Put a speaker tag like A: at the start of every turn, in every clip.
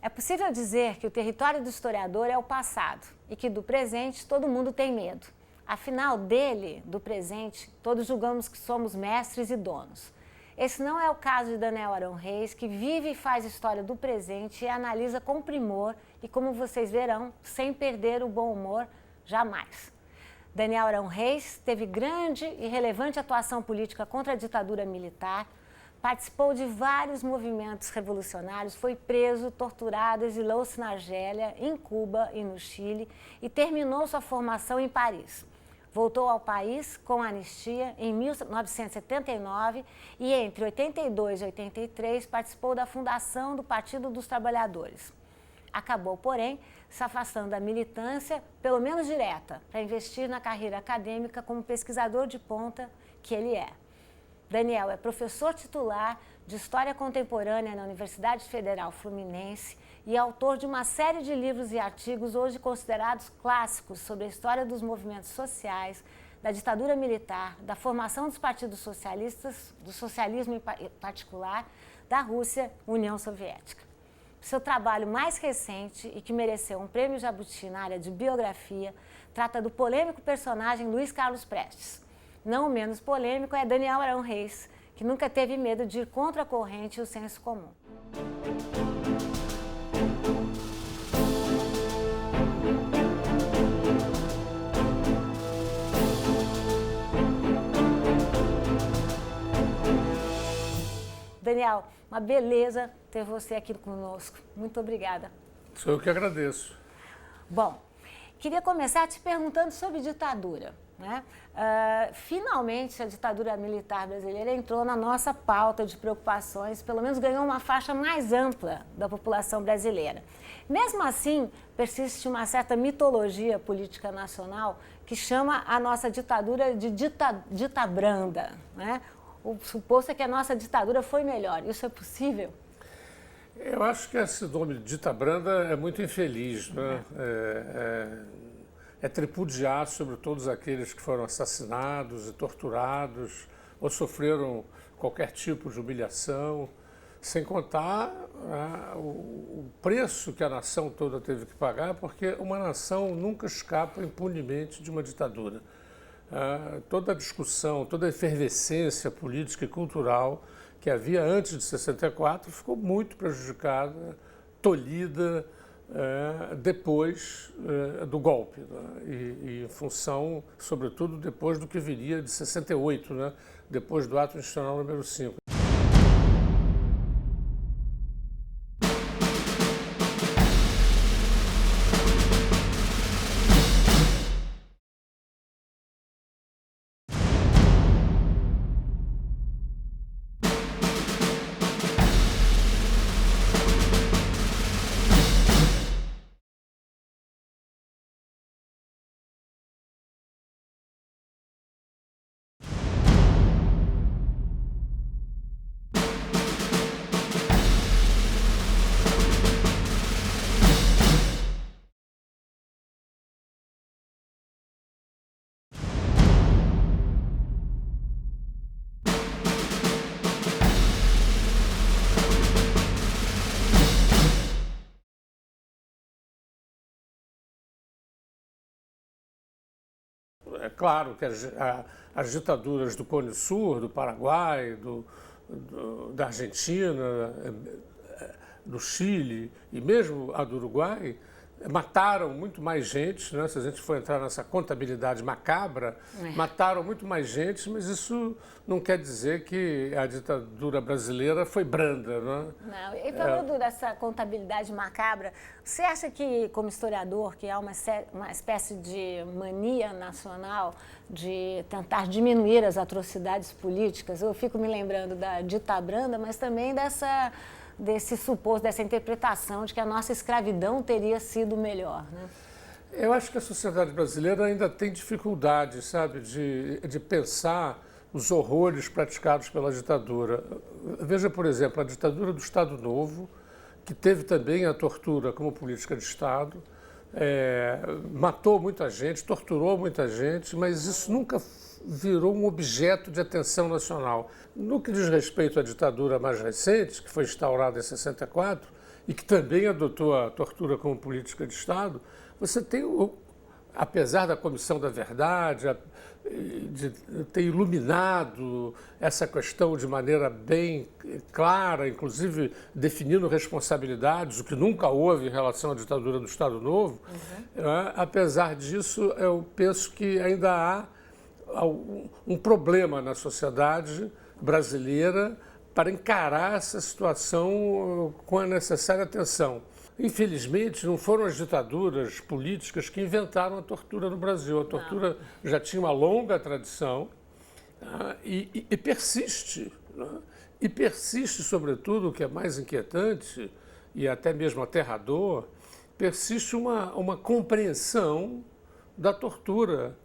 A: É possível dizer que o território do historiador é o passado e que do presente todo mundo tem medo. Afinal, dele, do presente, todos julgamos que somos mestres e donos. Esse não é o caso de Daniel Arão Reis, que vive e faz história do presente e analisa com primor e, como vocês verão, sem perder o bom humor, jamais. Daniel Arão Reis teve grande e relevante atuação política contra a ditadura militar, participou de vários movimentos revolucionários, foi preso, torturado, exilou-se na Argélia, em Cuba e no Chile e terminou sua formação em Paris. Voltou ao país com anistia em 1979 e entre 82 e 83 participou da fundação do Partido dos Trabalhadores. Acabou, porém, se afastando da militância, pelo menos direta, para investir na carreira acadêmica como pesquisador de ponta que ele é. Daniel é professor titular de História Contemporânea na Universidade Federal Fluminense e autor de uma série de livros e artigos hoje considerados clássicos sobre a história dos movimentos sociais, da ditadura militar, da formação dos partidos socialistas, do socialismo em particular, da Rússia, União Soviética. Seu trabalho mais recente e que mereceu um prêmio Jabuti na área de biografia trata do polêmico personagem Luiz Carlos Prestes. Não menos polêmico é Daniel Arão Reis, que nunca teve medo de ir contra a corrente e o senso comum. Daniel, uma beleza ter você aqui conosco. Muito obrigada.
B: Sou eu que agradeço.
A: Bom, queria começar te perguntando sobre ditadura. Né? Finalmente, a ditadura militar brasileira entrou na nossa pauta de preocupações, pelo menos ganhou uma faixa mais ampla da população brasileira. Mesmo assim, persiste uma certa mitologia política nacional que chama a nossa ditadura de ditabranda. Né? O suposto é que a nossa ditadura foi melhor. Isso é possível?
B: Eu acho que esse nome de ditabranda é muito infeliz, né? É tripudiar sobre todos aqueles que foram assassinados e torturados ou sofreram qualquer tipo de humilhação, sem contar o preço que a nação toda teve que pagar, porque uma nação nunca escapa impunemente de uma ditadura. Toda a discussão, toda a efervescência política e cultural que havia antes de 64 ficou muito prejudicada, tolhida, depois do golpe, né? E em função, sobretudo, depois do que viria de 68, né? Depois do ato institucional número 5. É claro que as ditaduras do Cone Sul, do Paraguai, da Argentina, do Chile e mesmo a do Uruguai, mataram muito mais gente, né? Se a gente for entrar nessa contabilidade macabra, mataram muito mais gente, mas isso não quer dizer que a ditadura brasileira foi branda, né?
A: Não, e falando dessa contabilidade macabra, você acha que, como historiador, que há uma espécie de mania nacional de tentar diminuir as atrocidades políticas? Eu fico me lembrando da ditabranda, mas também desse suposto, dessa interpretação de que a nossa escravidão teria sido melhor, né?
B: Eu acho que a sociedade brasileira ainda tem dificuldade, sabe, de pensar os horrores praticados pela ditadura. Veja, por exemplo, a ditadura do Estado Novo, que teve também a tortura como política de Estado, matou muita gente, torturou muita gente, mas isso nunca virou um objeto de atenção nacional. No que diz respeito à ditadura mais recente, que foi instaurada em 64, e que também adotou a tortura como política de Estado, você tem, apesar da Comissão da Verdade, de ter iluminado essa questão de maneira bem clara, inclusive definindo responsabilidades, o que nunca houve em relação à ditadura do Estado Novo, apesar disso, eu penso que ainda há um problema na sociedade brasileira para encarar essa situação com a necessária atenção. Infelizmente, não foram as ditaduras políticas que inventaram a tortura no Brasil. A tortura já tinha uma longa tradição, e persiste. E persiste, sobretudo, o que é mais inquietante e até mesmo aterrador, persiste uma compreensão da tortura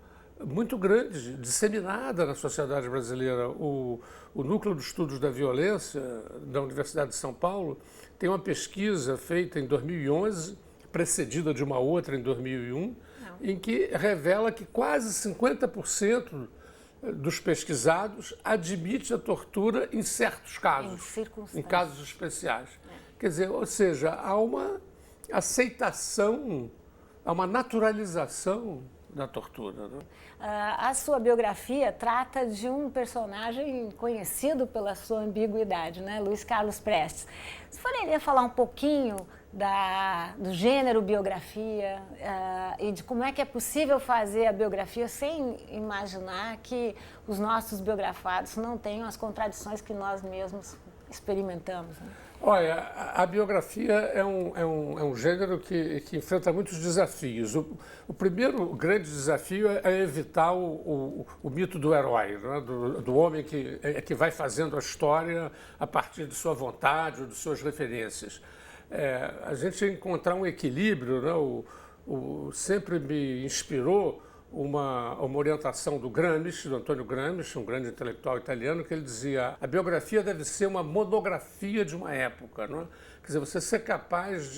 B: muito grande, disseminada na sociedade brasileira. O Núcleo de Estudos da Violência da Universidade de São Paulo tem uma pesquisa feita em 2011, precedida de uma outra em 2001, em que revela que quase 50% dos pesquisados admite a tortura em certos casos, em casos especiais. Quer dizer, ou seja, há uma aceitação, há uma naturalização da tortura. Né?
A: A sua biografia trata de um personagem conhecido pela sua ambiguidade, né? Luiz Carlos Prestes. Você poderia falar um pouquinho do gênero biografia e de como é que é possível fazer a biografia sem imaginar que os nossos biografados não tenham as contradições que nós mesmos experimentamos, né?
B: Olha, a biografia é um gênero que enfrenta muitos desafios. O primeiro grande desafio é evitar o mito do herói, né? do homem que vai fazendo a história a partir de sua vontade ou de suas referências. A gente encontrar um equilíbrio, né? Sempre me inspirou uma orientação do Gramsci, do Antônio Gramsci, um grande intelectual italiano, que ele dizia: a biografia deve ser uma monografia de uma época, não é? Quer dizer, você ser capaz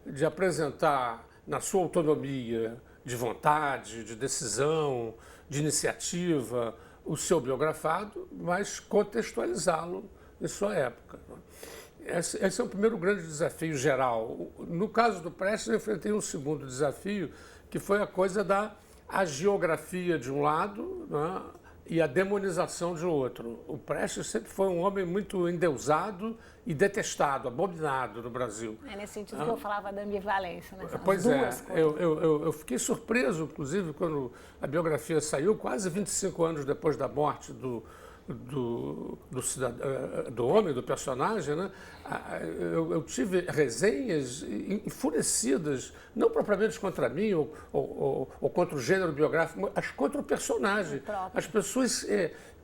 B: de apresentar na sua autonomia de vontade, de decisão, de iniciativa, o seu biografado, mas contextualizá-lo em sua época. Não é? Esse é o primeiro grande desafio geral. No caso do Prestes, eu enfrentei um segundo desafio, que foi a coisa da geografia de um lado, né, e a demonização de outro. O Prestes sempre foi um homem muito endeusado e detestado, abominado no Brasil.
A: É nesse sentido que eu falava da ambivalência, né?
B: Pois é, eu fiquei surpreso, inclusive, quando a biografia saiu, quase 25 anos depois da morte do homem, do personagem, né? Eu tive resenhas enfurecidas, não propriamente contra mim ou contra o gênero biográfico, mas contra o personagem. As pessoas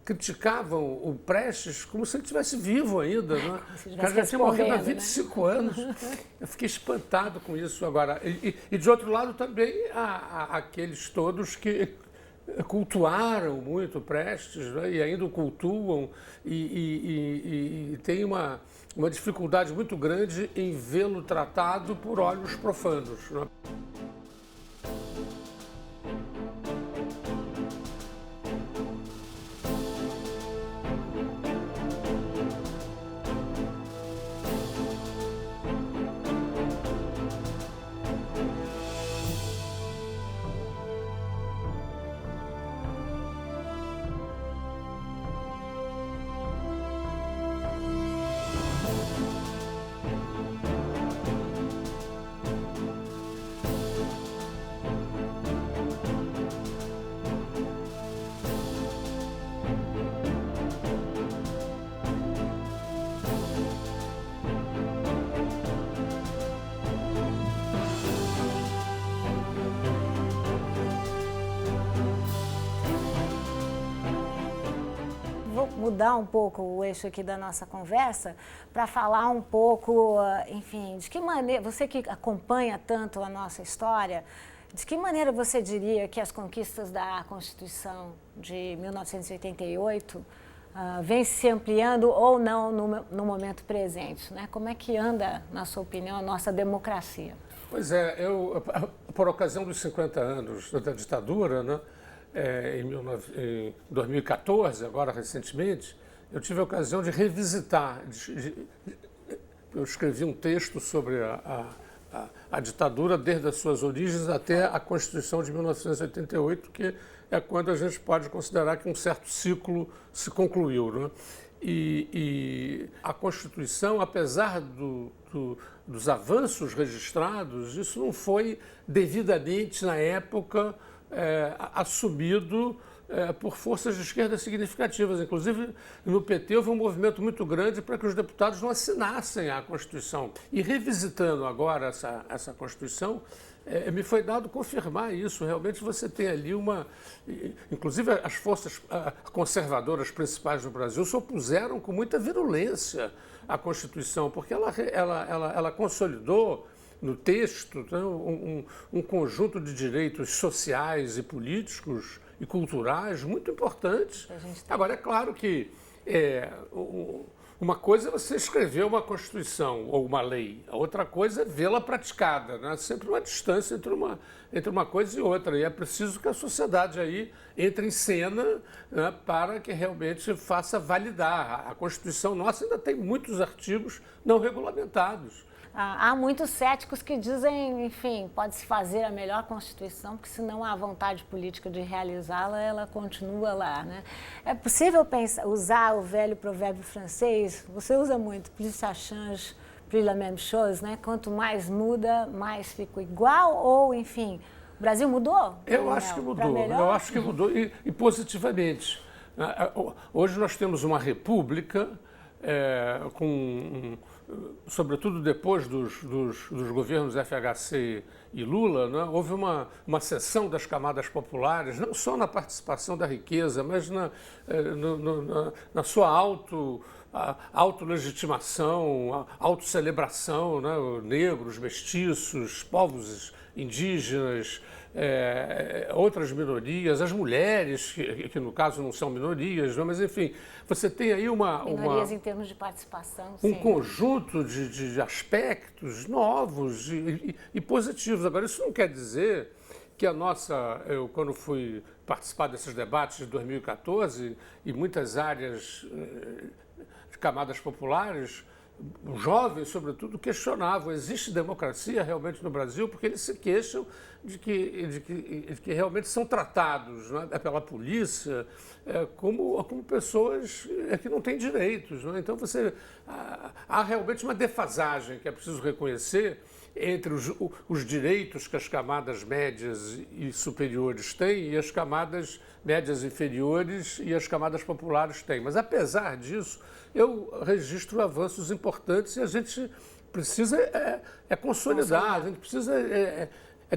B: criticavam o Prestes como se ele estivesse vivo ainda. Né? O cara já tinha morrido há 25 anos. Eu fiquei espantado com isso agora. E de outro lado também há aqueles todos que cultuaram muito Prestes, né? E ainda o cultuam e tem uma dificuldade muito grande em vê-lo tratado por olhos profanos. Né?
A: Vou mudar um pouco o eixo aqui da nossa conversa para falar um pouco, enfim, de que maneira, você que acompanha tanto a nossa história, de que maneira você diria que as conquistas da Constituição de 1988 vêm se ampliando ou não no momento presente, né? Como é que anda, na sua opinião, a nossa democracia?
B: Pois é, por ocasião dos 50 anos da ditadura, né? Em 2014, agora recentemente, eu tive a ocasião de revisitar, eu escrevi um texto sobre a ditadura desde as suas origens até a Constituição de 1988, que é quando a gente pode considerar que um certo ciclo se concluiu, né? E a Constituição, apesar dos avanços registrados, isso não foi devidamente, na época, assumido por forças de esquerda significativas. Inclusive, no PT houve um movimento muito grande para que os deputados não assinassem a Constituição. E revisitando agora essa Constituição, me foi dado confirmar isso. Realmente você tem ali inclusive as forças conservadoras principais no Brasil se opuseram com muita virulência à Constituição, porque ela consolidou no texto, né, um conjunto de direitos sociais e políticos e culturais muito importantes. Agora, é claro que uma coisa é você escrever uma Constituição ou uma lei, a outra coisa é vê-la praticada, né? Sempre uma distância entre uma coisa e outra. E é preciso que a sociedade aí entre em cena, né, para que realmente faça validar. A Constituição nossa ainda tem muitos artigos não regulamentados.
A: Há muitos céticos que dizem, enfim, pode-se fazer a melhor Constituição, porque se não há vontade política de realizá-la, ela continua lá, né? É possível usar o velho provérbio francês, você usa muito, plus ça change, plus la même chose, né? Quanto mais muda, mais fica igual, ou, enfim, o Brasil mudou?
B: Eu acho que mudou, e positivamente. Hoje nós temos uma república sobretudo depois dos governos FHC e Lula, né, houve uma cessão das camadas populares, não só na participação da riqueza, mas na sua autolegitimação, autocelebração, né, negros, mestiços, povos indígenas, outras minorias, as mulheres, que no caso não são minorias, não, mas enfim, você tem aí
A: minorias em termos de participação,
B: um conjunto de aspectos novos e positivos. Agora, isso não quer dizer que eu quando fui participar desses debates de 2014, e muitas áreas de camadas populares, jovens, sobretudo, questionavam: existe democracia realmente no Brasil? Porque eles se queixam de que realmente são tratados, né, pela polícia como pessoas que não têm direitos, né? Então há realmente uma defasagem que é preciso reconhecer entre os direitos que as camadas médias e superiores têm e as camadas médias inferiores e as camadas populares têm. Mas, apesar disso, eu registro avanços importantes e a gente precisa consolidar, a gente precisa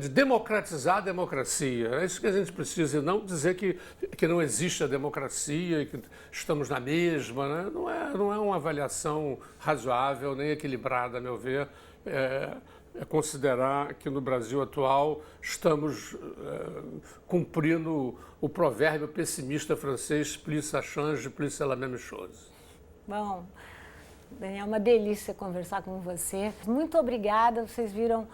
B: de democratizar a democracia. É isso que a gente precisa, e não dizer que não existe a democracia e que estamos na mesma, né? Não é uma avaliação razoável nem equilibrada, a meu ver, considerar que no Brasil atual estamos cumprindo o provérbio pessimista francês plus ça change, plus c'est la même chose.
A: Bom, Daniel, é uma delícia conversar com você. Muito obrigada. Vocês viram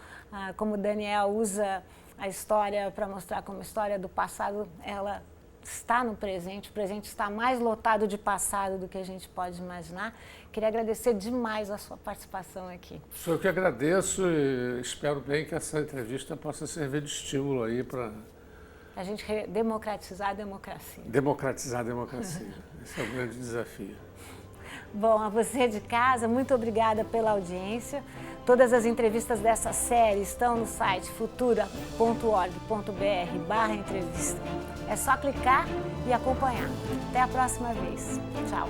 A: como o Daniel usa a história para mostrar como a história do passado, ela está no presente. O presente está mais lotado de passado do que a gente pode imaginar. Queria agradecer demais a sua participação aqui.
B: Sou eu que agradeço e espero bem que essa entrevista possa servir de estímulo aí para
A: a gente democratizar a democracia.
B: Democratizar a democracia. Esse é o grande desafio.
A: Bom, a você de casa, muito obrigada pela audiência. Todas as entrevistas dessa série estão no site futura.org.br/entrevista. É só clicar e acompanhar. Até a próxima vez. Tchau.